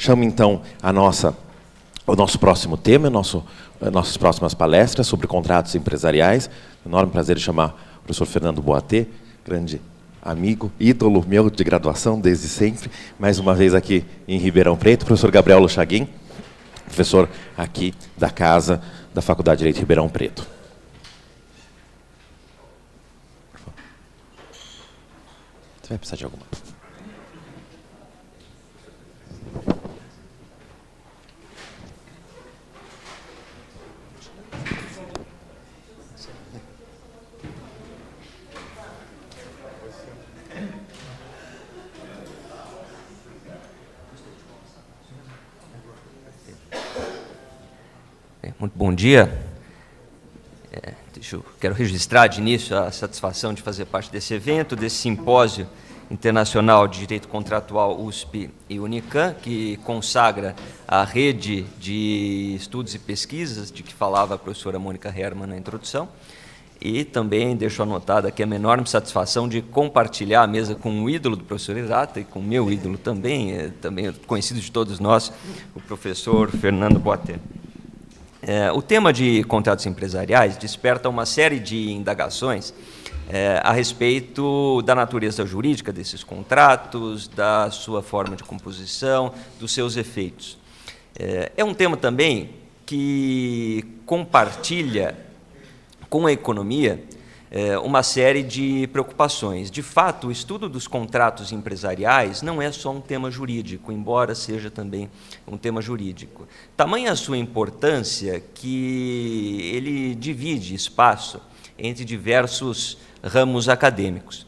chamo, então, o nosso próximo tema, nossas próximas palestras sobre contratos empresariais. Enorme prazer de chamar o professor Fernando Boatê, grande amigo, ídolo meu de graduação desde sempre, mais uma vez aqui em Ribeirão Preto, professor Gabriel Luchaguin, professor aqui da Casa da Faculdade de Direito de Ribeirão Preto. Você vai precisar de alguma? Muito bom dia. Quero registrar de início a satisfação de fazer parte desse evento, desse simpósio internacional de direito contratual USP e Unicam, que consagra a rede de estudos e pesquisas de que falava a professora Mônica Herman na introdução. E também deixo anotada aqui a minha enorme satisfação de compartilhar a mesa com o ídolo do professor Hirata e com o meu ídolo também, também conhecido de todos nós, o professor Fernando Boatê. O tema de contratos empresariais desperta uma série de indagações a respeito da natureza jurídica desses contratos, da sua forma de composição, dos seus efeitos. É um tema também que compartilha com a economia uma série de preocupações. De fato, o estudo dos contratos empresariais não é só um tema jurídico, embora seja também um tema jurídico. Tamanha a sua importância que ele divide espaço entre diversos ramos acadêmicos.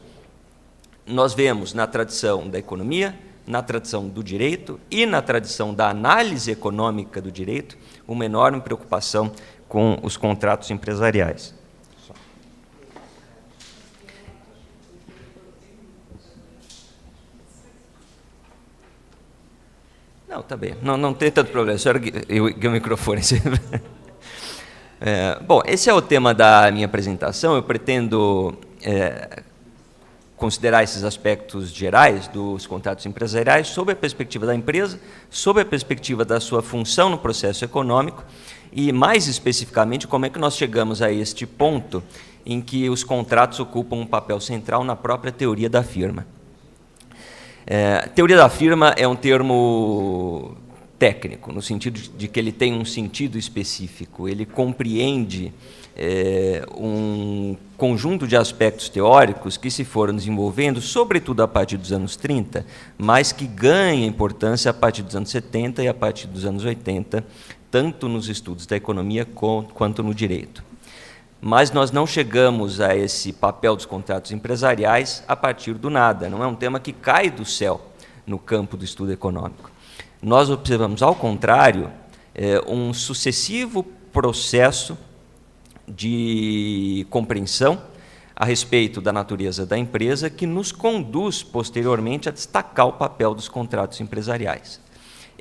Nós vemos na tradição da economia, na tradição do direito e na tradição da análise econômica do direito uma enorme preocupação com os contratos empresariais. Não, tá bem. Não tem tanto problema. Só erguei o microfone. Bom, esse é o tema da minha apresentação. Eu pretendo considerar esses aspectos gerais dos contratos empresariais sob a perspectiva da empresa, sob a perspectiva da sua função no processo econômico e, mais especificamente, como é que nós chegamos a este ponto em que os contratos ocupam um papel central na própria teoria da firma. Teoria da firma é um termo técnico, no sentido de que ele tem um sentido específico. Ele compreende um conjunto de aspectos teóricos que se foram desenvolvendo, sobretudo a partir dos anos 30, mas que ganha importância a partir dos anos 70 e a partir dos anos 80, tanto nos estudos da economia quanto no direito. Mas nós não chegamos a esse papel dos contratos empresariais a partir do nada. Não é um tema que cai do céu no campo do estudo econômico. Nós observamos, ao contrário, um sucessivo processo de compreensão a respeito da natureza da empresa que nos conduz, posteriormente, a destacar o papel dos contratos empresariais.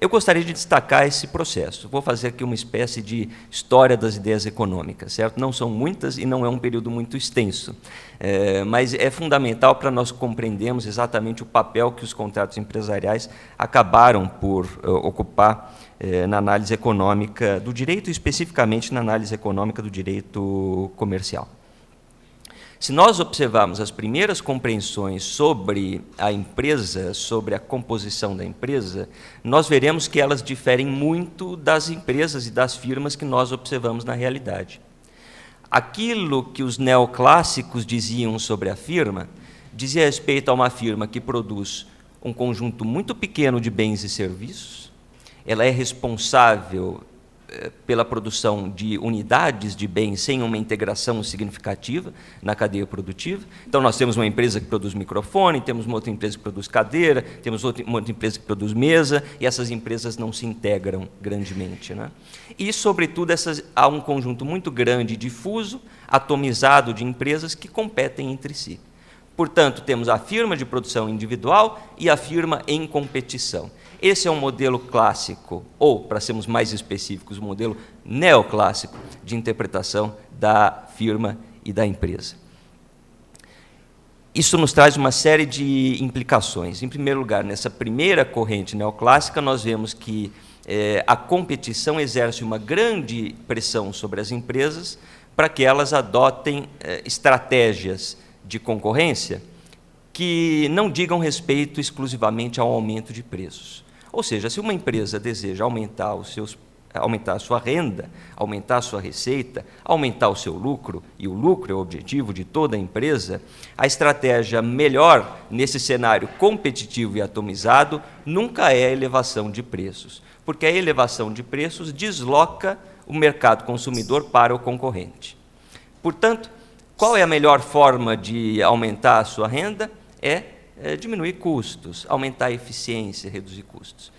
Eu gostaria de destacar esse processo. Vou fazer aqui uma espécie de história das ideias econômicas, certo? Não são muitas e não é um período muito extenso, mas é fundamental para nós compreendermos exatamente o papel que os contratos empresariais acabaram por ocupar na análise econômica do direito, e especificamente na análise econômica do direito comercial. Se nós observarmos as primeiras compreensões sobre a empresa, sobre a composição da empresa, nós veremos que elas diferem muito das empresas e das firmas que nós observamos na realidade. Aquilo que os neoclássicos diziam sobre a firma, dizia respeito a uma firma que produz um conjunto muito pequeno de bens e serviços, ela é responsável pela produção de unidades de bens sem uma integração significativa na cadeia produtiva. Então, nós temos uma empresa que produz microfone, temos uma outra empresa que produz cadeira, temos uma outra empresa que produz mesa, e essas empresas não se integram grandemente, né? E, sobretudo, há um conjunto muito grande, difuso, atomizado de empresas que competem entre si. Portanto, temos a firma de produção individual e a firma em competição. Esse é um modelo clássico, ou, para sermos mais específicos, um modelo neoclássico de interpretação da firma e da empresa. Isso nos traz uma série de implicações. Em primeiro lugar, nessa primeira corrente neoclássica, nós vemos que a competição exerce uma grande pressão sobre as empresas para que elas adotem estratégias de concorrência que não digam respeito exclusivamente ao aumento de preços. Ou seja, se uma empresa deseja aumentar a sua renda, aumentar a sua receita, aumentar o seu lucro, e o lucro é o objetivo de toda a empresa, a estratégia melhor nesse cenário competitivo e atomizado nunca é a elevação de preços, porque a elevação de preços desloca o mercado consumidor para o concorrente. Portanto, qual é a melhor forma de aumentar a sua renda? É diminuir custos, aumentar a eficiência, reduzir custos.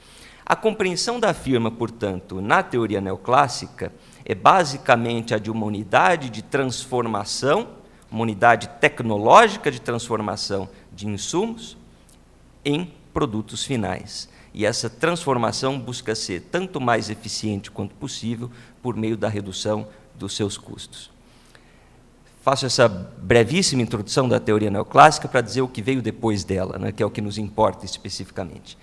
A compreensão da firma, portanto, na teoria neoclássica, é basicamente a de uma unidade de transformação, uma unidade tecnológica de transformação de insumos em produtos finais. E essa transformação busca ser tanto mais eficiente quanto possível por meio da redução dos seus custos. Faço essa brevíssima introdução da teoria neoclássica para dizer o que veio depois dela, né, que é o que nos importa especificamente.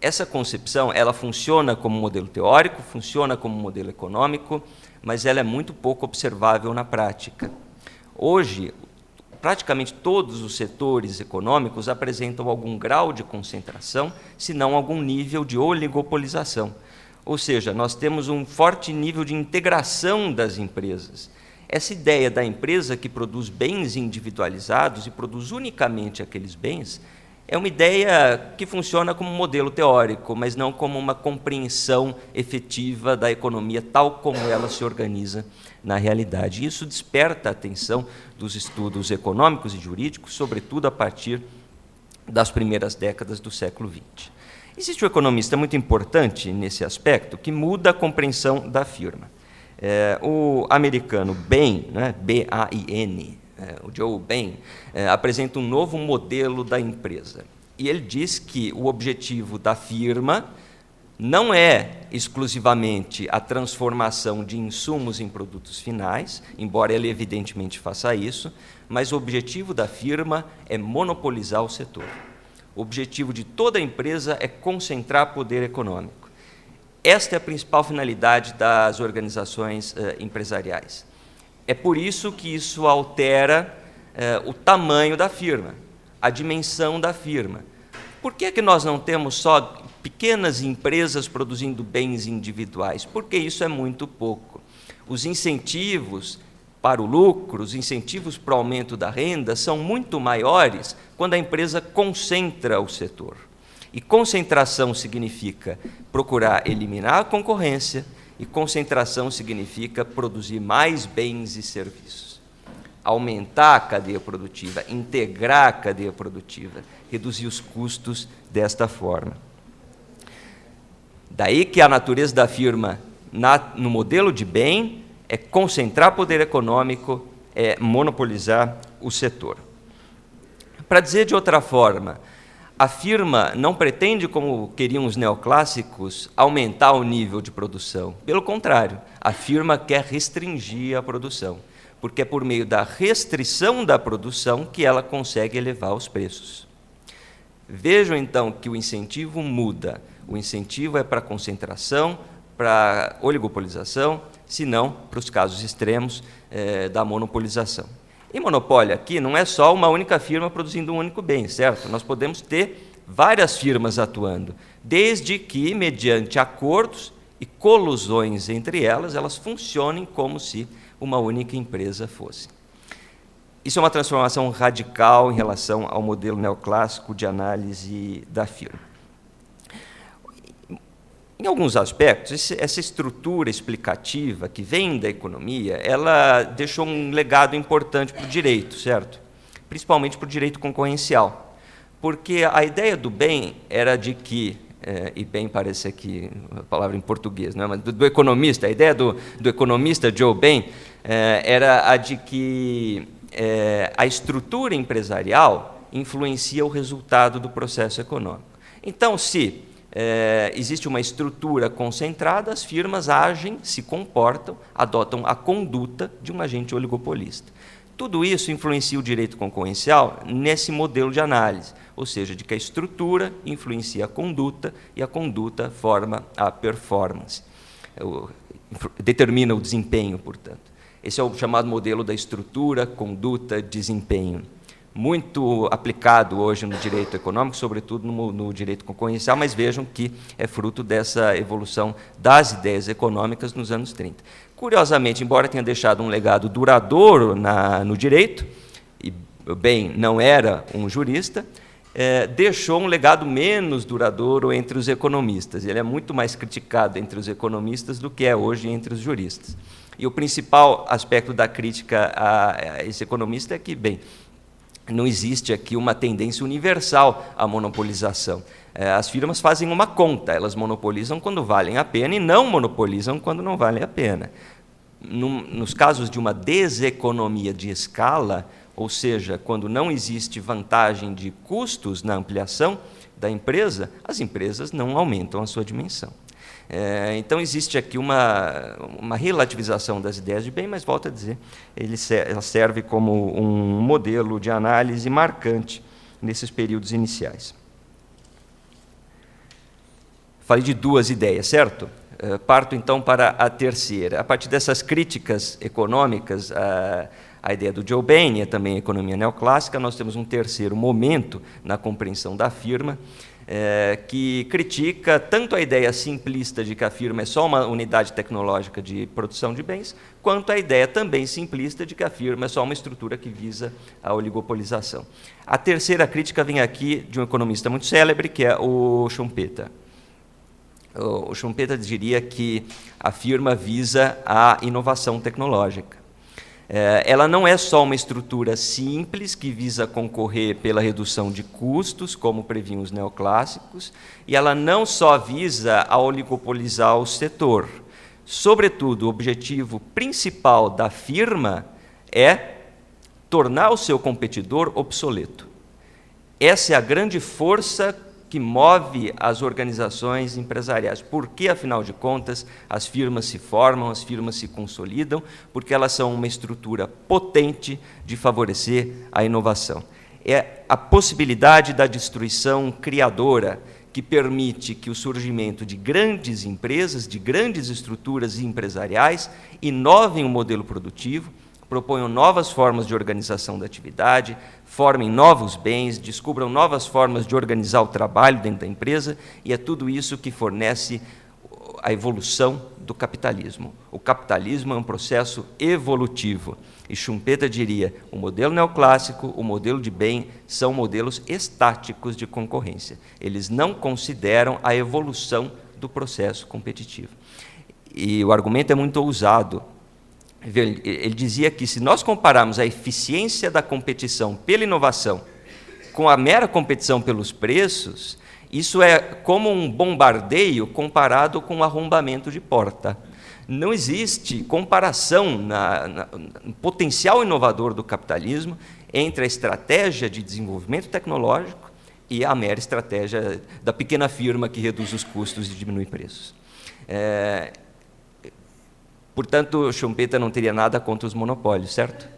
Essa concepção, ela funciona como modelo teórico, funciona como modelo econômico, mas ela é muito pouco observável na prática. Hoje, praticamente todos os setores econômicos apresentam algum grau de concentração, se não algum nível de oligopolização. Ou seja, nós temos um forte nível de integração das empresas. Essa ideia da empresa que produz bens individualizados e produz unicamente aqueles bens é uma ideia que funciona como modelo teórico, mas não como uma compreensão efetiva da economia tal como ela se organiza na realidade. Isso desperta a atenção dos estudos econômicos e jurídicos, sobretudo a partir das primeiras décadas do século XX. Existe um economista muito importante nesse aspecto que muda a compreensão da firma. O americano Bain, né, B-A-I-N, o Joe Bain, apresenta um novo modelo da empresa. E ele diz que o objetivo da firma não é exclusivamente a transformação de insumos em produtos finais, embora ele evidentemente faça isso, mas o objetivo da firma é monopolizar o setor. O objetivo de toda empresa é concentrar poder econômico. Esta é a principal finalidade das organizações empresariais. É por isso que isso altera o tamanho da firma, a dimensão da firma. Por que nós não temos só pequenas empresas produzindo bens individuais? Porque isso é muito pouco. Os incentivos para o lucro, os incentivos para o aumento da renda são muito maiores quando a empresa concentra o setor. E concentração significa procurar eliminar a concorrência, e concentração significa produzir mais bens e serviços. Aumentar a cadeia produtiva, integrar a cadeia produtiva, reduzir os custos desta forma. Daí que a natureza da firma no modelo de bem é concentrar poder econômico, é monopolizar o setor. Para dizer de outra forma, a firma não pretende, como queriam os neoclássicos, aumentar o nível de produção. Pelo contrário, a firma quer restringir a produção, porque é por meio da restrição da produção que ela consegue elevar os preços. Vejam, então, que o incentivo muda. O incentivo é para a concentração, para a oligopolização, se não para os casos extremos da monopolização. E monopólio aqui não é só uma única firma produzindo um único bem, certo? Nós podemos ter várias firmas atuando, desde que, mediante acordos e colusões entre elas, elas funcionem como se uma única empresa fosse. Isso é uma transformação radical em relação ao modelo neoclássico de análise da firma. Em alguns aspectos, essa estrutura explicativa que vem da economia, ela deixou um legado importante para o direito, certo? Principalmente para o direito concorrencial. Porque a ideia do bem era de que, e bem parece aqui a palavra em português, não é? Mas do economista, a ideia do economista Joe Bain era a de que a estrutura empresarial influencia o resultado do processo econômico. Então, se existe uma estrutura concentrada, as firmas agem, se comportam, adotam a conduta de um agente oligopolista. Tudo isso influencia o direito concorrencial nesse modelo de análise, ou seja, de que a estrutura influencia a conduta e a conduta forma a performance, determina o desempenho, portanto. Esse é o chamado modelo da estrutura, conduta, desempenho. Muito aplicado hoje no direito econômico, sobretudo no direito concorrencial, mas vejam que é fruto dessa evolução das ideias econômicas nos anos 30. Curiosamente, embora tenha deixado um legado duradouro no direito, e bem, não era um jurista, deixou um legado menos duradouro entre os economistas. Ele é muito mais criticado entre os economistas do que é hoje entre os juristas. E o principal aspecto da crítica a esse economista é que, bem, não existe aqui uma tendência universal à monopolização. As firmas fazem uma conta, elas monopolizam quando valem a pena e não monopolizam quando não valem a pena. Nos casos de uma deseconomia de escala, ou seja, quando não existe vantagem de custos na ampliação da empresa, as empresas não aumentam a sua dimensão. Então, existe aqui uma relativização das ideias de bem, mas, volto a dizer, ela serve como um modelo de análise marcante nesses períodos iniciais. Falei de duas ideias, certo? Parto, então, para a terceira. A partir dessas críticas econômicas, a ideia do Joe Bain e também a economia neoclássica, nós temos um terceiro momento na compreensão da firma, que critica tanto a ideia simplista de que a firma é só uma unidade tecnológica de produção de bens, quanto a ideia também simplista de que a firma é só uma estrutura que visa a oligopolização. A terceira crítica vem aqui de um economista muito célebre, que é o Schumpeter. O Schumpeter diria que a firma visa a inovação tecnológica. Ela não é só uma estrutura simples que visa concorrer pela redução de custos, como previam os neoclássicos, e ela não só visa a oligopolizar o setor. Sobretudo, o objetivo principal da firma é tornar o seu competidor obsoleto. Essa é a grande força que move as organizações empresariais. Por que, afinal de contas, as firmas se formam, as firmas se consolidam? Porque elas são uma estrutura potente de favorecer a inovação. É a possibilidade da destruição criadora que permite que o surgimento de grandes empresas, de grandes estruturas empresariais, inovem o modelo produtivo, proponham novas formas de organização da atividade, formem novos bens, descubram novas formas de organizar o trabalho dentro da empresa, e é tudo isso que fornece a evolução do capitalismo. O capitalismo é um processo evolutivo. E Schumpeter diria, o modelo neoclássico, o modelo de bem, são modelos estáticos de concorrência. Eles não consideram a evolução do processo competitivo. E o argumento é muito ousado. Ele dizia que, se nós compararmos a eficiência da competição pela inovação com a mera competição pelos preços, isso é como um bombardeio comparado com um arrombamento de porta. Não existe comparação no potencial inovador do capitalismo entre a estratégia de desenvolvimento tecnológico e a mera estratégia da pequena firma que reduz os custos e diminui preços. Portanto, Schumpeter não teria nada contra os monopólios, certo?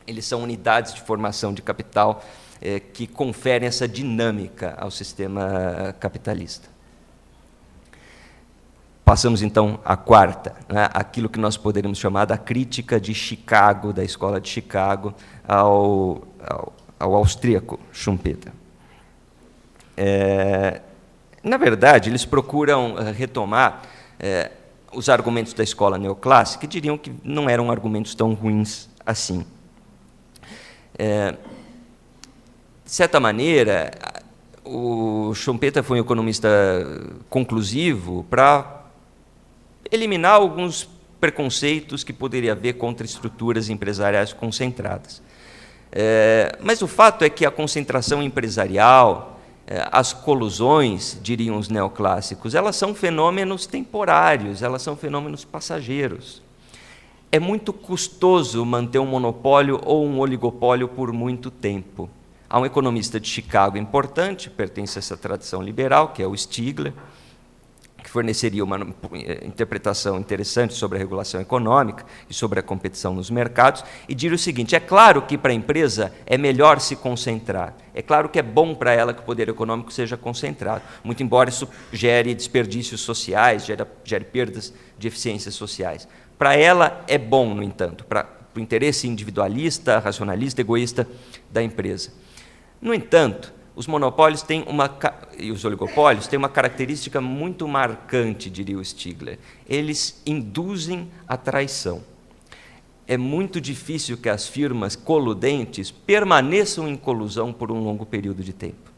Eles são unidades de formação de capital que conferem essa dinâmica ao sistema capitalista. Passamos, então, à quarta, né, aquilo que nós poderíamos chamar da crítica de Chicago, da escola de Chicago, ao austríaco Schumpeter. Na verdade, eles procuram retomar os argumentos da escola neoclássica, que diriam que não eram argumentos tão ruins assim. De certa maneira, o Schumpeter foi um economista conclusivo para eliminar alguns preconceitos que poderia haver contra estruturas empresariais concentradas. Mas o fato é que a concentração empresarial, as colusões, diriam os neoclássicos, elas são fenômenos temporários, elas são fenômenos passageiros. É muito custoso manter um monopólio ou um oligopólio por muito tempo. Há um economista de Chicago importante, pertence a essa tradição liberal, que é o Stigler, que forneceria uma interpretação interessante sobre a regulação econômica e sobre a competição nos mercados, e diria o seguinte: é claro que para a empresa é melhor se concentrar, é claro que é bom para ela que o poder econômico seja concentrado, muito embora isso gere desperdícios sociais, gere perdas de eficiências sociais. Para ela é bom, no entanto, para o interesse individualista, racionalista, egoísta da empresa. No entanto, os monopólios e os oligopólios têm uma característica muito marcante, diria o Stigler. Eles induzem a traição. É muito difícil que as firmas coludentes permaneçam em colusão por um longo período de tempo.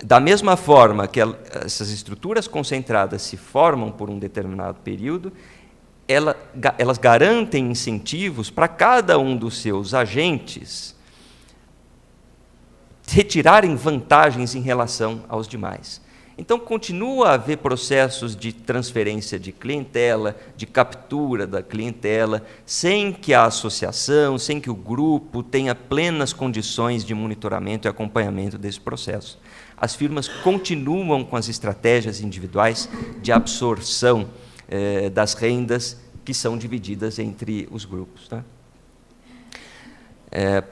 Da mesma forma que essas estruturas concentradas se formam por um determinado período, elas garantem incentivos para cada um dos seus agentes retirarem vantagens em relação aos demais. Então, continua a haver processos de transferência de clientela, de captura da clientela, sem que a associação, sem que o grupo tenha plenas condições de monitoramento e acompanhamento desse processo. As firmas continuam com as estratégias individuais de absorção das rendas que são divididas entre os grupos. Tá?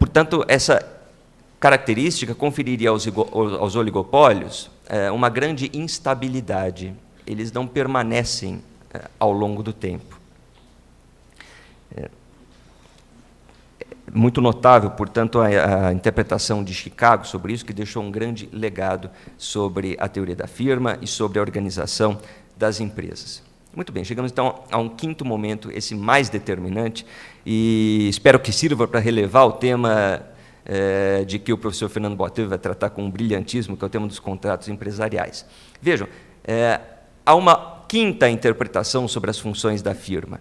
Portanto, essa característica conferiria aos oligopólios uma grande instabilidade. Eles não permanecem ao longo do tempo. Muito notável, portanto, a interpretação de Chicago sobre isso, que deixou um grande legado sobre a teoria da firma e sobre a organização das empresas. Muito bem, chegamos então a um quinto momento, esse mais determinante, e espero que sirva para relevar o tema de que o professor Fernando Boatê vai tratar com um brilhantismo, que é o tema dos contratos empresariais. Vejam, há uma quinta interpretação sobre as funções da firma.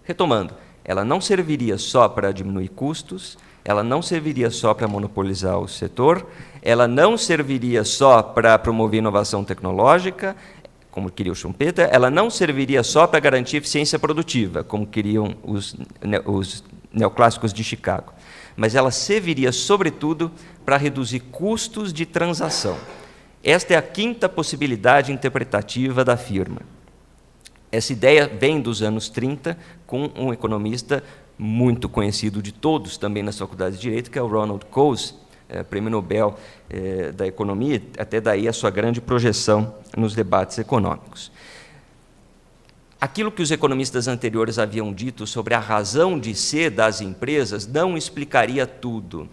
Retomando, ela não serviria só para diminuir custos, ela não serviria só para monopolizar o setor, ela não serviria só para promover inovação tecnológica, como queria o Schumpeter, ela não serviria só para garantir eficiência produtiva, como queriam os neoclássicos de Chicago, mas ela serviria, sobretudo, para reduzir custos de transação. Esta é a quinta possibilidade interpretativa da firma. Essa ideia vem dos anos 30, com um economista muito conhecido de todos, também nas faculdades de Direito, que é o Ronald Coase, Prêmio Nobel da Economia, até daí a sua grande projeção nos debates econômicos. Aquilo que os economistas anteriores haviam dito sobre a razão de ser das empresas não explicaria tudo.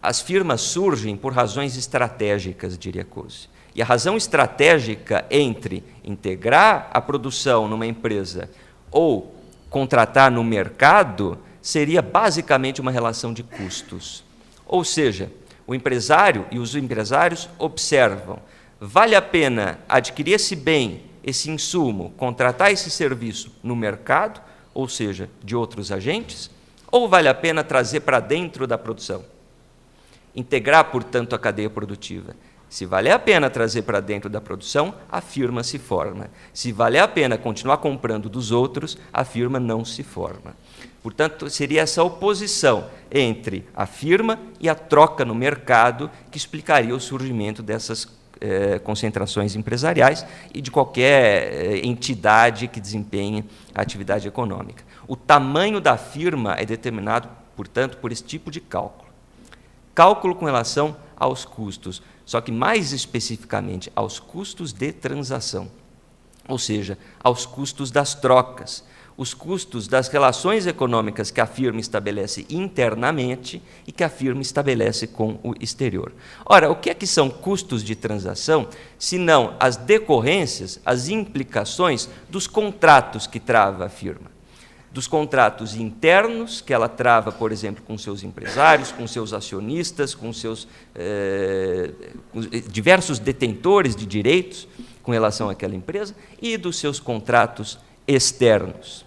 As firmas surgem por razões estratégicas, diria Coase. E a razão estratégica entre integrar a produção numa empresa ou contratar no mercado seria basicamente uma relação de custos. Ou seja, o empresário e os empresários observam: vale a pena adquirir esse bem, esse insumo, contratar esse serviço no mercado, ou seja, de outros agentes, ou vale a pena trazer para dentro da produção? Integrar, portanto, a cadeia produtiva. Se valer a pena trazer para dentro da produção, a firma se forma. Se valer a pena continuar comprando dos outros, a firma não se forma. Portanto, seria essa oposição entre a firma e a troca no mercado que explicaria o surgimento dessas concentrações empresariais e de qualquer entidade que desempenhe a atividade econômica. O tamanho da firma é determinado, portanto, por esse tipo de cálculo. Cálculo com relação aos custos, só que mais especificamente aos custos de transação, ou seja, aos custos das trocas, os custos das relações econômicas que a firma estabelece internamente e que a firma estabelece com o exterior. Ora, o que é que são custos de transação, se não as decorrências, as implicações dos contratos que trava a firma? Dos contratos internos que ela trava, por exemplo, com seus empresários, com seus acionistas, com seus diversos detentores de direitos com relação àquela empresa, e dos seus contratos externos.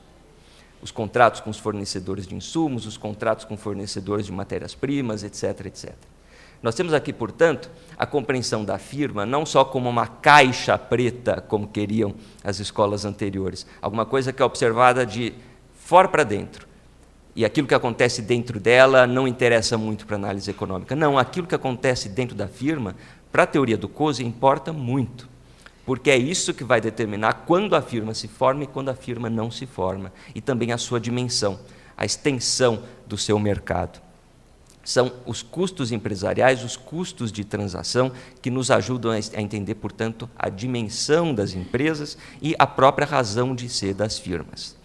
Os contratos com os fornecedores de insumos, os contratos com fornecedores de matérias-primas, etc., etc. Nós temos aqui, portanto, a compreensão da firma não só como uma caixa preta, como queriam as escolas anteriores, alguma coisa que é observada de fora para dentro e aquilo que acontece dentro dela não interessa muito para a análise econômica. Não, aquilo que acontece dentro da firma, para a teoria do Coase, importa muito, porque é isso que vai determinar quando a firma se forma e quando a firma não se forma, e também a sua dimensão, a extensão do seu mercado. São os custos empresariais, os custos de transação, que nos ajudam a entender, portanto, a dimensão das empresas e a própria razão de ser das firmas.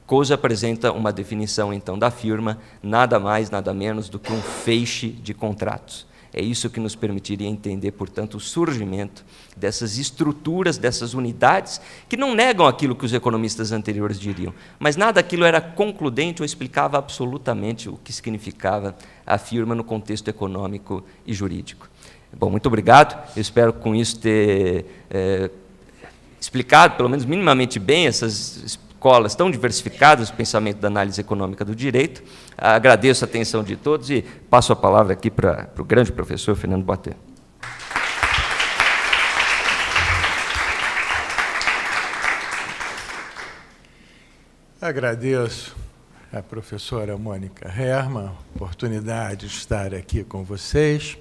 Coase apresenta uma definição, então, da firma, nada mais, nada menos do que um feixe de contratos. É isso que nos permitiria entender, portanto, o surgimento dessas estruturas, dessas unidades, que não negam aquilo que os economistas anteriores diriam, mas nada daquilo era concludente ou explicava absolutamente o que significava a firma no contexto econômico e jurídico. Bom, muito obrigado. Eu espero com isso ter explicado, pelo menos minimamente bem, essas escolas tão diversificadas do pensamento da análise econômica do direito. Agradeço a atenção de todos e passo a palavra aqui para o grande professor Fernando Boatê. Agradeço à professora Mônica Herrmann a oportunidade de estar aqui com vocês.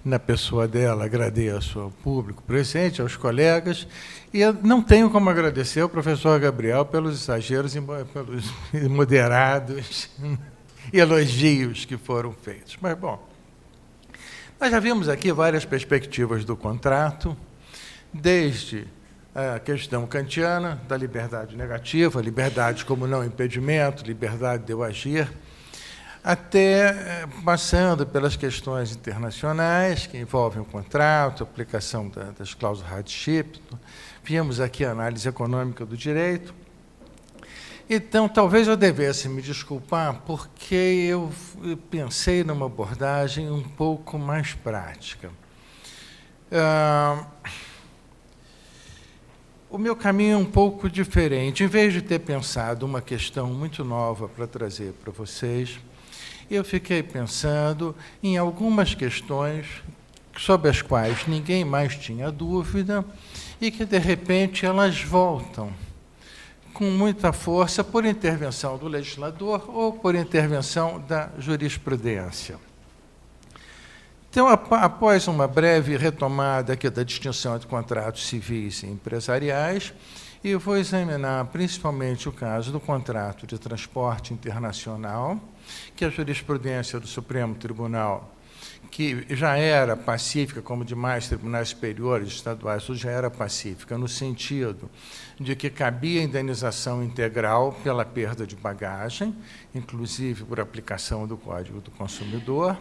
Na pessoa dela, agradeço ao público presente, aos colegas, e eu não tenho como agradecer ao professor Gabriel pelos exageros e pelos moderados elogios que foram feitos. Mas, bom, nós já vimos aqui várias perspectivas do contrato, desde a questão kantiana da liberdade negativa, liberdade como não impedimento, liberdade de eu agir, até passando pelas questões internacionais que envolvem o contrato, a aplicação das cláusulas hardship. Vimos aqui a análise econômica do direito. Então, talvez eu devesse me desculpar porque eu pensei numa abordagem um pouco mais prática. O meu caminho é um pouco diferente. Em vez de ter pensado uma questão muito nova para trazer para vocês, eu fiquei pensando em algumas questões sobre as quais ninguém mais tinha dúvida e que, de repente, elas voltam com muita força por intervenção do legislador ou por intervenção da jurisprudência. Então, após uma breve retomada aqui da distinção entre contratos civis e empresariais, eu vou examinar principalmente o caso do contrato de transporte internacional, que a jurisprudência do Supremo Tribunal, que já era pacífica, como demais tribunais superiores estaduais, já era pacífica, no sentido de que cabia indenização integral pela perda de bagagem, inclusive por aplicação do Código do Consumidor.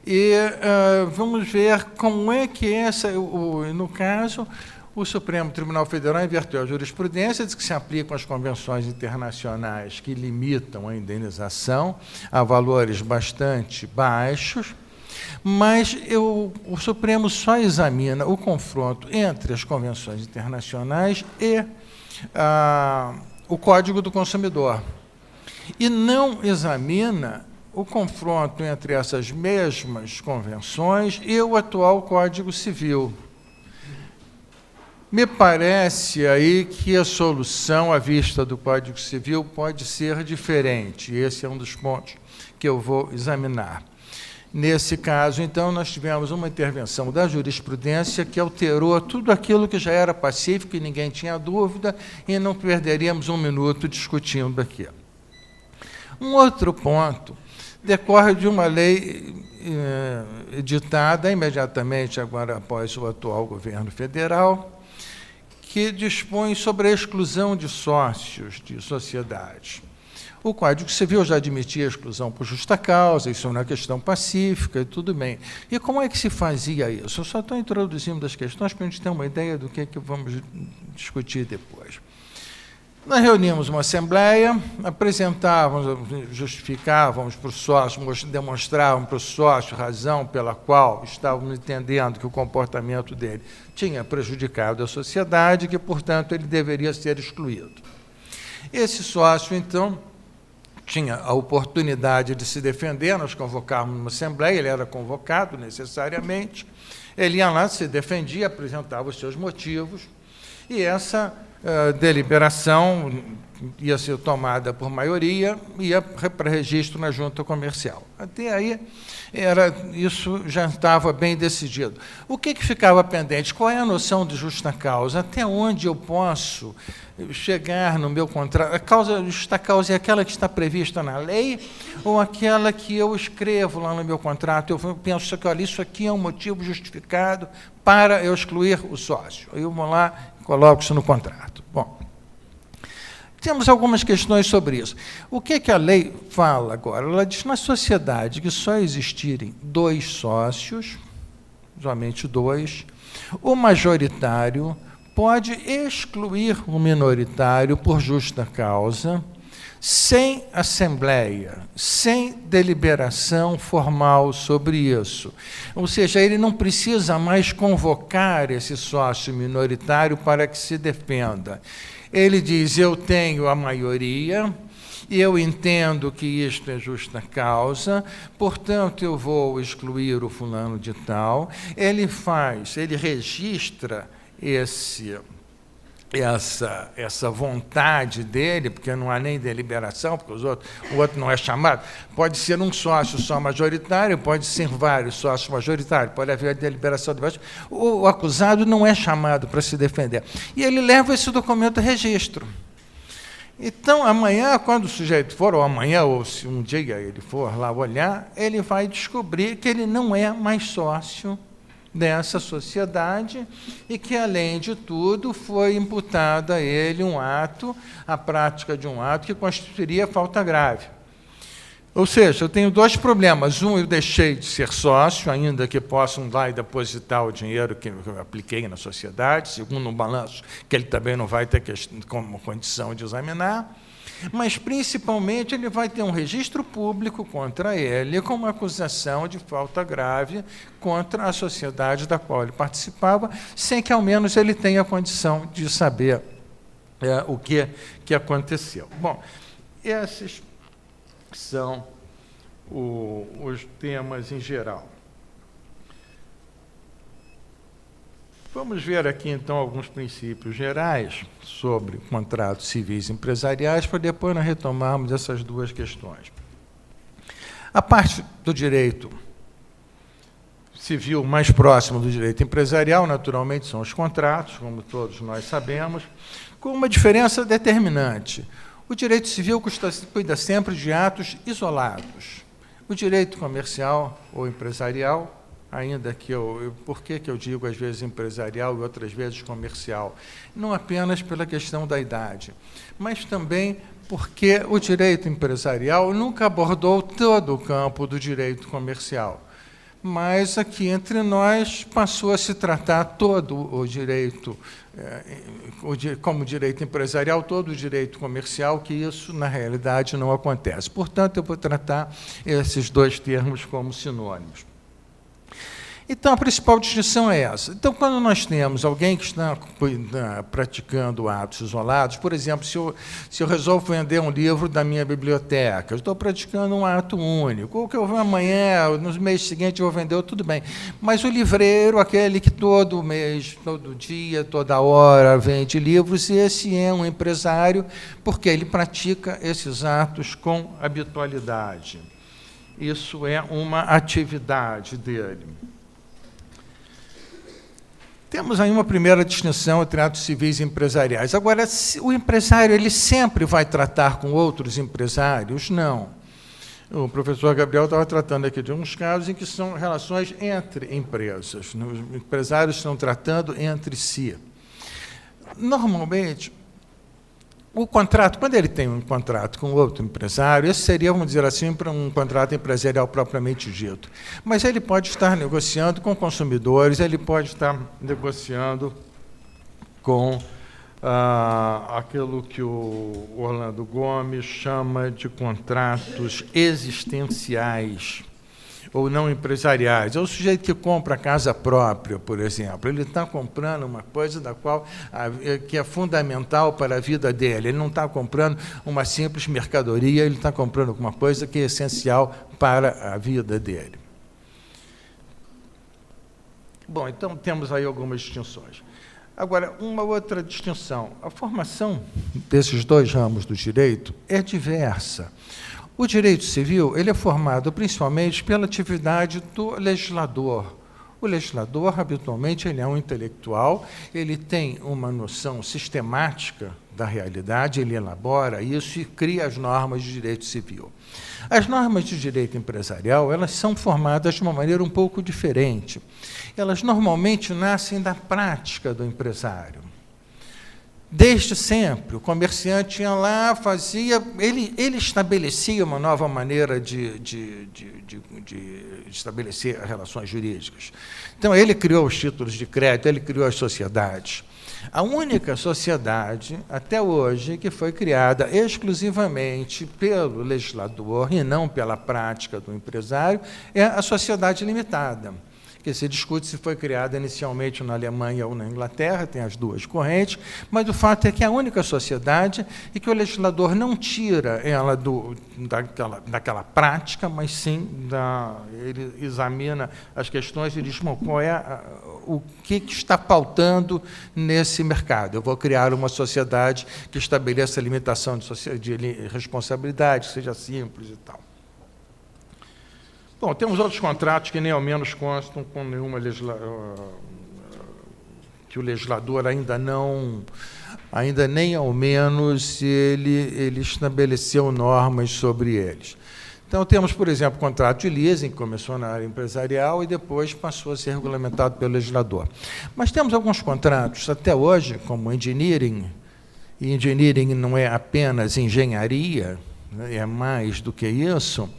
E vamos ver como é que no caso, o Supremo Tribunal Federal inverteu a jurisprudência, diz que se aplicam as convenções internacionais que limitam a indenização a valores bastante baixos, mas o Supremo só examina o confronto entre as convenções internacionais e o Código do Consumidor, e não examina o confronto entre essas mesmas convenções e o atual Código Civil. Me parece aí que a solução à vista do Código Civil pode ser diferente. Esse é um dos pontos que eu vou examinar. Nesse caso, então, nós tivemos uma intervenção da jurisprudência que alterou tudo aquilo que já era pacífico e ninguém tinha dúvida, e não perderíamos um minuto discutindo aqui. Um outro ponto decorre de uma lei editada imediatamente agora após o atual governo federal, que dispõe sobre a exclusão de sócios de sociedades. O Código Civil já admitia a exclusão por justa causa, isso é uma questão pacífica, e tudo bem. E como é que se fazia isso? Eu só estou introduzindo as questões para a gente ter uma ideia do que vamos discutir depois. Nós reunimos uma assembleia, apresentávamos, justificávamos para o sócio, demonstrávamos para o sócio a razão pela qual estávamos entendendo que o comportamento dele tinha prejudicado a sociedade e que, portanto, ele deveria ser excluído. Esse sócio, então, tinha a oportunidade de se defender, nós convocávamos uma assembleia, ele era convocado necessariamente, ele ia lá, se defendia, apresentava os seus motivos, e essa deliberação ia ser tomada por maioria, ia para registro na junta comercial. Até aí, isso já estava bem decidido. O que ficava pendente? Qual é a noção de justa causa? Até onde eu posso chegar no meu contrato? A justa causa é aquela que está prevista na lei ou aquela que eu escrevo lá no meu contrato? Eu penso que, olha, isso aqui é um motivo justificado para eu excluir o sócio. Eu vou lá e coloco isso no contrato. Bom, temos algumas questões sobre isso. O que a lei fala agora? Ela diz, na sociedade que só existirem 2 sócios, somente 2, o majoritário pode excluir o minoritário por justa causa, sem assembleia, sem deliberação formal sobre isso. Ou seja, ele não precisa mais convocar esse sócio minoritário para que se defenda. Ele diz, eu tenho a maioria, eu entendo que isto é justa causa, portanto, eu vou excluir o fulano de tal. Ele registra essa vontade dele, porque não há nem deliberação, porque o outro não é chamado. Pode ser um sócio só majoritário, pode ser vários sócios majoritários, pode haver a deliberação de vários. O acusado não é chamado para se defender. E ele leva esse documento a registro. Então, amanhã, quando o sujeito for, ou amanhã, ou se um dia ele for lá olhar, ele vai descobrir que ele não é mais sócio dessa sociedade e que, além de tudo, foi imputada a ele a prática de um ato que constituiria falta grave. Ou seja, eu tenho 2 problemas. Um, eu deixei de ser sócio, ainda que possam lá e depositar o dinheiro que eu apliquei na sociedade, segundo um balanço que ele também não vai ter como condição de examinar. Mas, principalmente, ele vai ter um registro público contra ele, com uma acusação de falta grave contra a sociedade da qual ele participava, sem que, ao menos, ele tenha condição de saber o que aconteceu. Bom, esses são os temas em geral. Vamos ver aqui, então, alguns princípios gerais sobre contratos civis empresariais, para depois nós retomarmos essas 2 questões. A parte do direito civil mais próximo do direito empresarial, naturalmente, são os contratos, como todos nós sabemos, com uma diferença determinante. O direito civil cuida sempre de atos isolados. O direito comercial ou empresarial, ainda que por que eu digo às vezes empresarial e outras vezes comercial? Não apenas pela questão da idade, mas também porque o direito empresarial nunca abordou todo o campo do direito comercial. Mas aqui entre nós passou a se tratar todo o direito, como direito empresarial, todo o direito comercial, que isso, na realidade, não acontece. Portanto, eu vou tratar esses 2 termos como sinônimos. Então, a principal distinção é essa. Então, quando nós temos alguém que está praticando atos isolados, por exemplo, se eu resolvo vender um livro da minha biblioteca, eu estou praticando um ato único, ou que eu vou amanhã, no mês seguinte, eu vou vender, tudo bem. Mas o livreiro, aquele que todo mês, todo dia, toda hora vende livros, esse é um empresário, porque ele pratica esses atos com habitualidade. Isso é uma atividade dele. Temos aí uma primeira distinção entre atos civis e empresariais. Agora, o empresário ele sempre vai tratar com outros empresários? Não. O professor Gabriel estava tratando aqui de uns casos em que são relações entre empresas. Os empresários estão tratando entre si. Normalmente, o contrato, quando ele tem um contrato com outro empresário, esse seria, vamos dizer assim, para um contrato empresarial propriamente dito. Mas ele pode estar negociando com consumidores, ele pode estar negociando com aquilo que o Orlando Gomes chama de contratos existenciais ou não empresariais. É o sujeito que compra a casa própria, por exemplo. Ele está comprando uma coisa que é fundamental para a vida dele. Ele não está comprando uma simples mercadoria, ele está comprando uma coisa que é essencial para a vida dele. Bom, então temos aí algumas distinções. Agora, uma outra distinção. A formação desses dois ramos do direito é diversa. O direito civil ele é formado principalmente pela atividade do legislador. O legislador, habitualmente, ele é um intelectual, ele tem uma noção sistemática da realidade, ele elabora isso e cria as normas de direito civil. As normas de direito empresarial, elas são formadas de uma maneira um pouco diferente. Elas normalmente nascem da prática do empresário. Desde sempre, o comerciante ia lá, fazia, ele estabelecia uma nova maneira de estabelecer relações jurídicas. Então, ele criou os títulos de crédito, ele criou as sociedades. A única sociedade, até hoje, que foi criada exclusivamente pelo legislador e não pela prática do empresário, é a sociedade limitada, que se discute se foi criada inicialmente na Alemanha ou na Inglaterra, tem as duas correntes, mas o fato é que é a única sociedade e que o legislador não tira ela daquela prática, mas sim ele examina as questões e diz, qual é o que está faltando nesse mercado. Eu vou criar uma sociedade que estabeleça a limitação de responsabilidade, que seja simples e tal. Bom, temos outros contratos que nem ao menos constam com nenhuma que o legislador ainda nem ao menos ele estabeleceu normas sobre eles. Então, temos, por exemplo, o contrato de leasing, que começou na área empresarial e depois passou a ser regulamentado pelo legislador. Mas temos alguns contratos, até hoje, como engineering, e engineering não é apenas engenharia, né, é mais do que isso,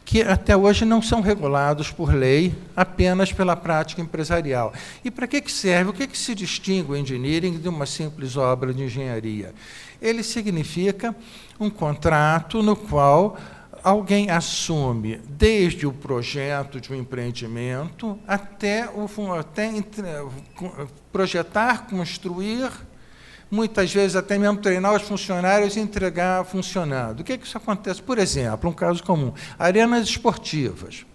que até hoje não são regulados por lei, apenas pela prática empresarial. E para que serve? O que se distingue o engineering de uma simples obra de engenharia? Ele significa um contrato no qual alguém assume desde o projeto de um empreendimento até projetar, construir, muitas vezes até mesmo treinar os funcionários e entregar funcionando. O que isso acontece? Por exemplo, um caso comum, arenas esportivas.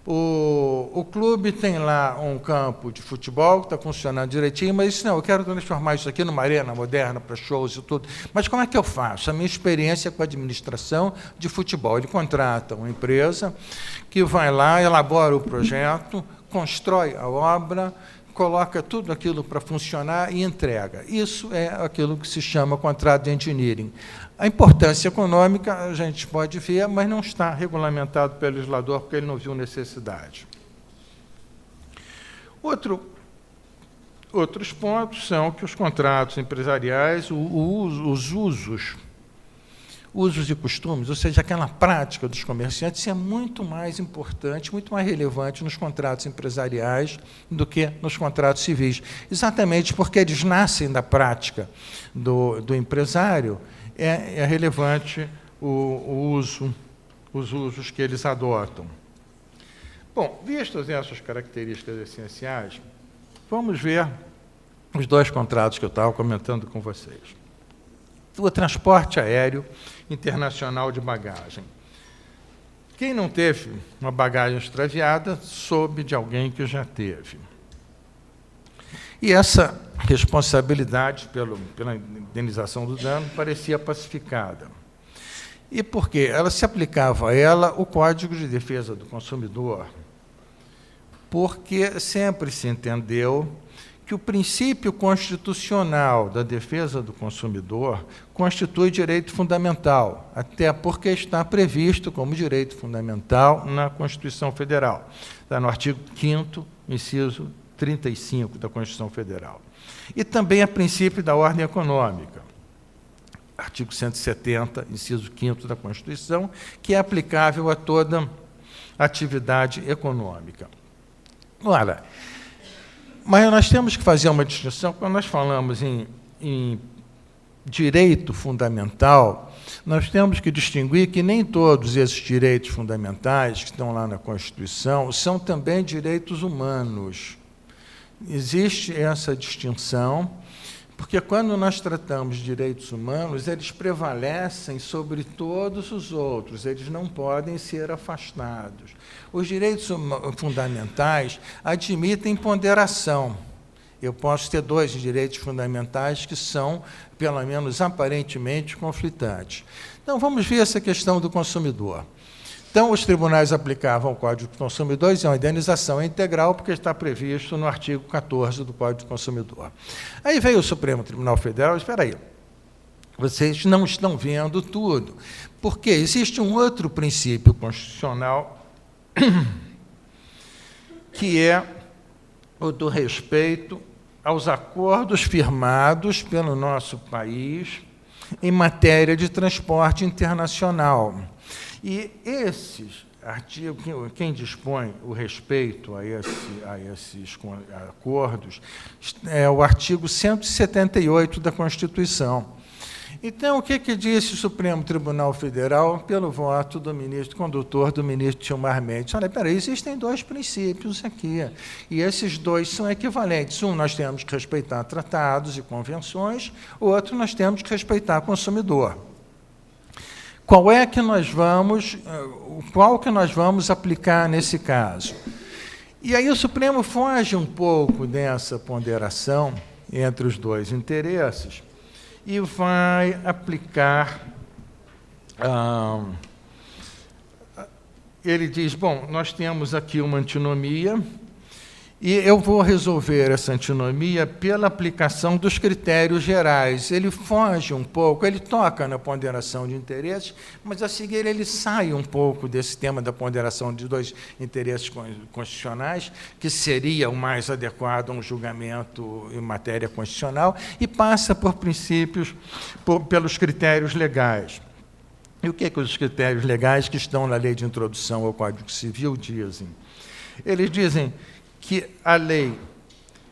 O clube tem lá um campo de futebol que está funcionando direitinho, mas não, eu quero transformar isso aqui numa arena moderna para shows e tudo. Mas como é que eu faço? A minha experiência com a administração de futebol. Ele contrata uma empresa que vai lá, elabora o projeto, constrói a obra, coloca tudo aquilo para funcionar e entrega. Isso é aquilo que se chama contrato de engineering. A importância econômica a gente pode ver, mas não está regulamentado pelo legislador porque ele não viu necessidade. Outros pontos são que os contratos empresariais, os usos e costumes, ou seja, aquela prática dos comerciantes, é muito mais importante, muito mais relevante nos contratos empresariais do que nos contratos civis. Exatamente porque eles nascem da prática do empresário, é relevante os usos que eles adotam. Bom, vistas essas características essenciais, vamos ver os dois contratos que eu estava comentando com vocês. O transporte aéreo internacional de bagagem. Quem não teve uma bagagem extraviada, soube de alguém que já teve. E essa responsabilidade pela indenização do dano parecia pacificada. E por quê? Ela se aplicava a ela o Código de Defesa do Consumidor, porque sempre se entendeu que o princípio constitucional da defesa do consumidor constitui direito fundamental, até porque está previsto como direito fundamental na Constituição Federal, está no artigo 5º, inciso 35 da Constituição Federal. E também é princípio da ordem econômica, artigo 170, inciso 5º da Constituição, que é aplicável a toda atividade econômica. Ora, mas nós temos que fazer uma distinção, quando nós falamos em direito fundamental, nós temos que distinguir que nem todos esses direitos fundamentais que estão lá na Constituição são também direitos humanos. Existe essa distinção, porque quando nós tratamos de direitos humanos, eles prevalecem sobre todos os outros, eles não podem ser afastados. Os direitos fundamentais admitem ponderação. Eu posso ter dois direitos fundamentais que são, pelo menos aparentemente, conflitantes. Então, vamos ver essa questão do consumidor. Então, os tribunais aplicavam o Código do Consumidor e a indenização é integral, porque está previsto no artigo 14 do Código do Consumidor. Aí veio o Supremo Tribunal Federal e disse, espera aí, vocês não estão vendo tudo, porque existe um outro princípio constitucional que é o do respeito aos acordos firmados pelo nosso país em matéria de transporte internacional. E esses artigos, quem dispõe o respeito a esses acordos, é o artigo 178 da Constituição. Então, o que disse o Supremo Tribunal Federal pelo voto do ministro condutor, do ministro Gilmar Mendes? Olha, peraí, existem dois princípios aqui, e esses dois são equivalentes. Um, nós temos que respeitar tratados e convenções, o outro, nós temos que respeitar o consumidor. Qual que nós vamos aplicar nesse caso? E aí o Supremo foge um pouco dessa ponderação entre os dois interesses, e vai aplicar... ele diz, bom, nós temos aqui uma antinomia, e eu vou resolver essa antinomia pela aplicação dos critérios gerais. Ele foge um pouco, ele toca na ponderação de interesses, mas, a seguir, ele sai um pouco desse tema da ponderação de dois interesses constitucionais, que seria o mais adequado a um julgamento em matéria constitucional, e passa por princípios, pelos critérios legais. E o que os critérios legais que estão na Lei de Introdução ao Código Civil dizem? Eles dizem que a lei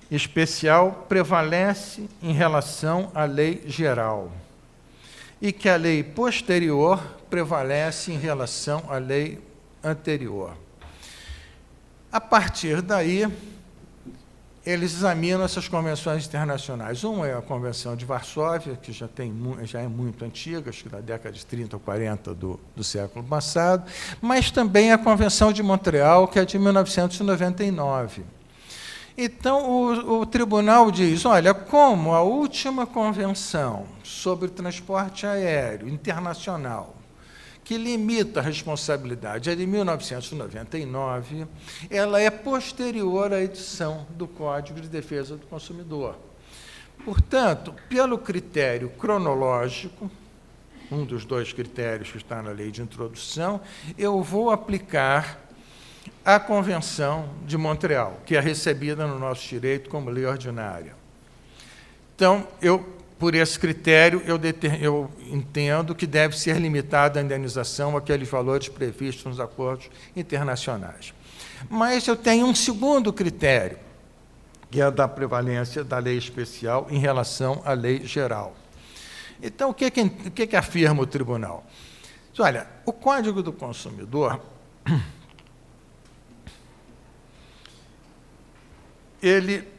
especial prevalece em relação à lei geral e que a lei posterior prevalece em relação à lei anterior. A partir daí, eles examinam essas convenções internacionais. Uma é a Convenção de Varsóvia, que já é muito antiga, acho que da década de 30 ou 40 do século passado, mas também a Convenção de Montreal, que é de 1999. Então, o tribunal diz, olha, como a última convenção sobre o transporte aéreo internacional, que limita a responsabilidade, é de 1999, ela é posterior à edição do Código de Defesa do Consumidor. Portanto, pelo critério cronológico, um dos dois critérios que está na Lei de Introdução, eu vou aplicar a Convenção de Montreal, que é recebida no nosso direito como lei ordinária. Então, por esse critério, eu entendo que deve ser limitada a indenização àqueles valores previstos nos acordos internacionais. Mas eu tenho um segundo critério, que é a da prevalência da lei especial em relação à lei geral. Então, o que afirma o tribunal? Olha, o Código do Consumidor, ele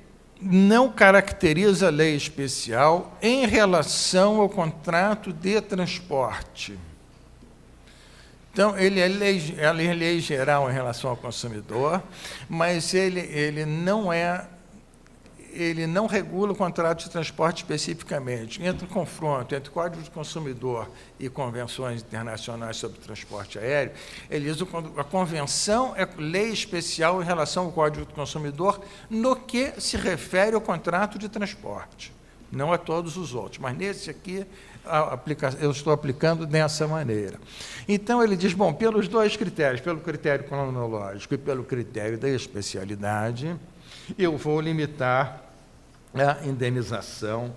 não caracteriza a lei especial em relação ao contrato de transporte. Então, ele é lei geral em relação ao consumidor, mas ele não regula o contrato de transporte especificamente. Entre o confronto entre o Código do Consumidor e convenções internacionais sobre transporte aéreo, ele diz que a convenção é lei especial em relação ao Código do Consumidor no que se refere ao contrato de transporte, não a todos os outros. Mas nesse aqui, eu estou aplicando dessa maneira. Então, ele diz, bom, pelos dois critérios, pelo critério cronológico e pelo critério da especialidade, eu vou limitar a indenização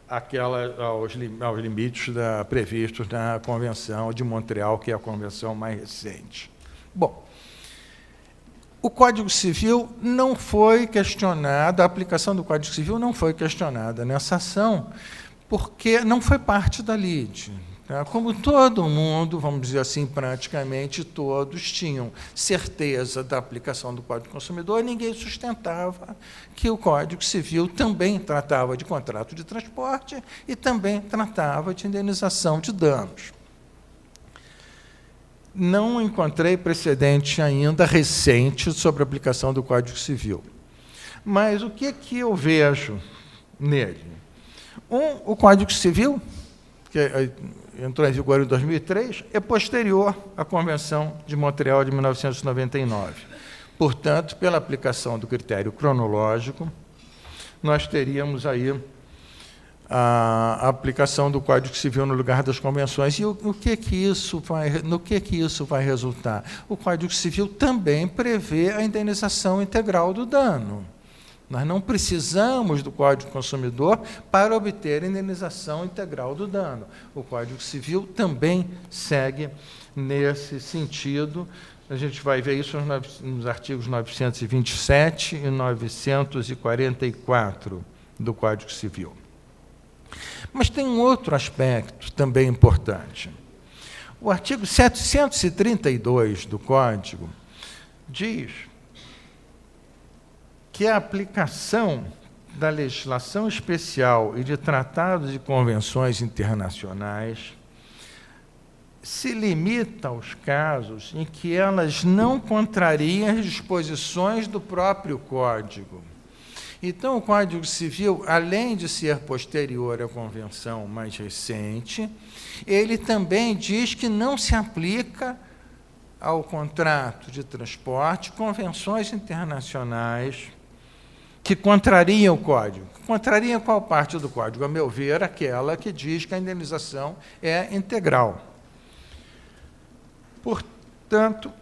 aos limites previstos na Convenção de Montreal, que é a convenção mais recente. Bom, o Código Civil não foi questionado, a aplicação do Código Civil não foi questionada nessa ação, porque não foi parte da lide. Como todo mundo, vamos dizer assim, praticamente todos tinham certeza da aplicação do Código do Consumidor, ninguém sustentava que o Código Civil também tratava de contrato de transporte e também tratava de indenização de danos. Não encontrei precedente ainda recente sobre a aplicação do Código Civil. Mas o que eu vejo nele? O Código Civil, que entrou em vigor em 2003, é posterior à Convenção de Montreal de 1999. Portanto, pela aplicação do critério cronológico, nós teríamos aí a aplicação do Código Civil no lugar das convenções. E no que isso vai resultar? O Código Civil também prevê a indenização integral do dano. Nós não precisamos do Código do Consumidor para obter a indenização integral do dano. O Código Civil também segue nesse sentido. A gente vai ver isso nos artigos 927 e 944 do Código Civil. Mas tem um outro aspecto também importante. O artigo 732 do Código diz que a aplicação da legislação especial e de tratados e convenções internacionais se limita aos casos em que elas não contrariem as disposições do próprio Código. Então, o Código Civil, além de ser posterior à convenção mais recente, ele também diz que não se aplica ao contrato de transporte convenções internacionais que contrariam o Código. Contrariam qual parte do Código? A meu ver, aquela que diz que a indenização é integral. Portanto,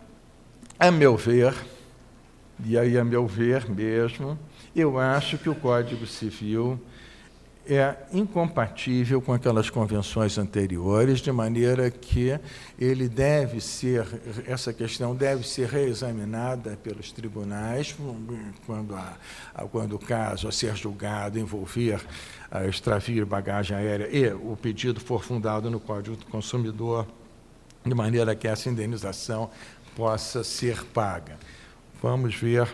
a meu ver, e aí a meu ver mesmo, eu acho que o Código Civil é incompatível com aquelas convenções anteriores, de maneira que ele deve ser, essa questão deve ser reexaminada pelos tribunais quando o caso a ser julgado envolver extravio de bagagem aérea e o pedido for fundado no Código do Consumidor, de maneira que essa indenização possa ser paga. Vamos ver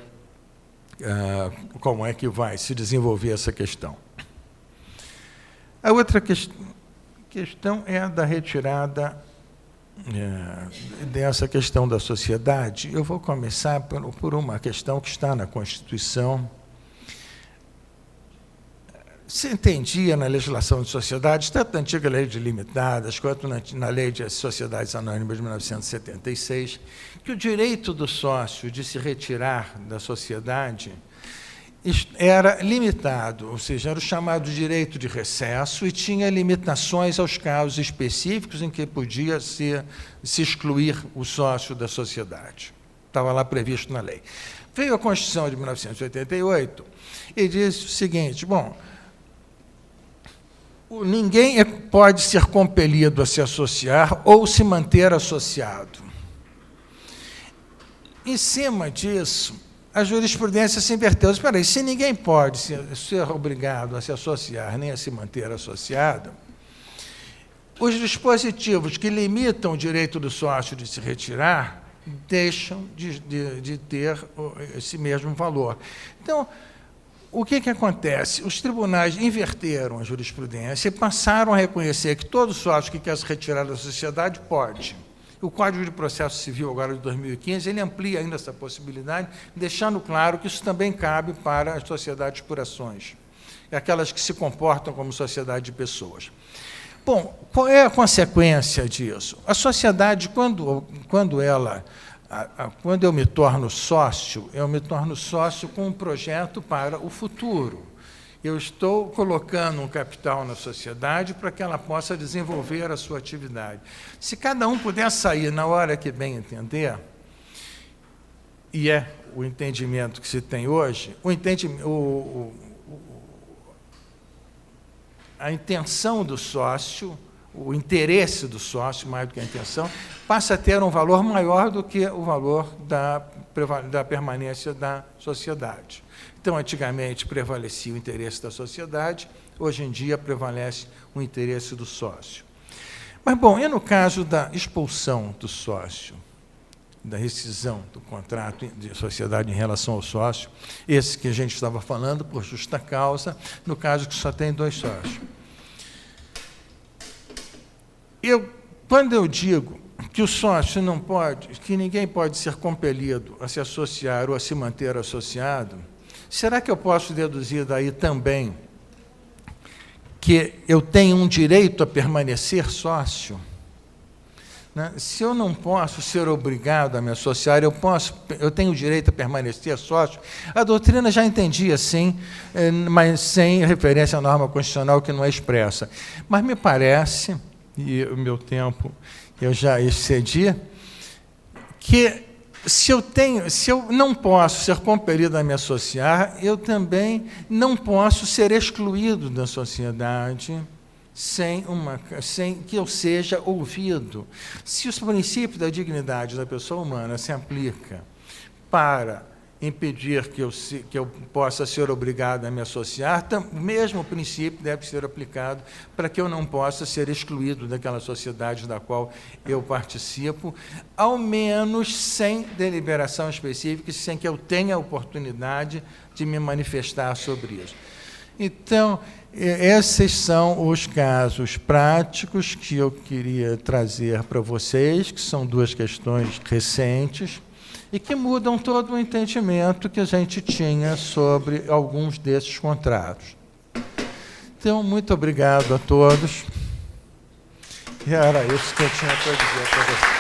como é que vai se desenvolver essa questão. A outra questão é a da retirada dessa questão da sociedade. Eu vou começar por uma questão que está na Constituição. Se entendia na legislação de sociedades, tanto na antiga lei de limitadas, quanto na lei de sociedades anônimas de 1976, que o direito do sócio de se retirar da sociedade era limitado, ou seja, era o chamado direito de recesso e tinha limitações aos casos específicos em que podia se excluir o sócio da sociedade. Estava lá previsto na lei. Veio a Constituição de 1988 e disse o seguinte, bom, ninguém pode ser compelido a se associar ou se manter associado. Em cima disso, a jurisprudência se inverteu. Espera aí, se ninguém pode ser obrigado a se associar nem a se manter associado, os dispositivos que limitam o direito do sócio de se retirar deixam de ter esse mesmo valor. Então, o que acontece? Os tribunais inverteram a jurisprudência e passaram a reconhecer que todo sócio que quer se retirar da sociedade pode. O Código de Processo Civil, agora de 2015, ele amplia ainda essa possibilidade, deixando claro que isso também cabe para as sociedades por ações, aquelas que se comportam como sociedade de pessoas. Bom, qual é a consequência disso? A sociedade, quando eu me torno sócio com um projeto para o futuro. Eu estou colocando um capital na sociedade para que ela possa desenvolver a sua atividade. Se cada um puder sair na hora que bem entender, e é o entendimento que se tem hoje, a intenção do sócio, o interesse do sócio, mais do que a intenção, passa a ter um valor maior do que o valor da permanência da sociedade. Então, antigamente, prevalecia o interesse da sociedade, hoje em dia prevalece o interesse do sócio. Mas, bom, e no caso da expulsão do sócio, da rescisão do contrato de sociedade em relação ao sócio, esse que a gente estava falando, por justa causa, no caso que só tem 2 sócios. Quando eu digo que o sócio não pode, que ninguém pode ser compelido a se associar ou a se manter associado, será que eu posso deduzir daí também que eu tenho um direito a permanecer sócio? Né? Se eu não posso ser obrigado a me associar, eu tenho o direito a permanecer sócio. A doutrina já entendia assim, mas sem referência à norma constitucional que não é expressa. Mas me parece, e o meu tempo eu já excedi, que se eu não posso ser compelido a me associar, eu também não posso ser excluído da sociedade sem que eu seja ouvido. Se o princípio da dignidade da pessoa humana se aplica para impedir que eu possa ser obrigado a me associar, o mesmo princípio deve ser aplicado para que eu não possa ser excluído daquela sociedade da qual eu participo, ao menos sem deliberação específica, sem que eu tenha a oportunidade de me manifestar sobre isso. Então, esses são os casos práticos que eu queria trazer para vocês, que são duas questões recentes, e que mudam todo o entendimento que a gente tinha sobre alguns desses contratos. Então, muito obrigado a todos. E era isso que eu tinha para dizer para vocês.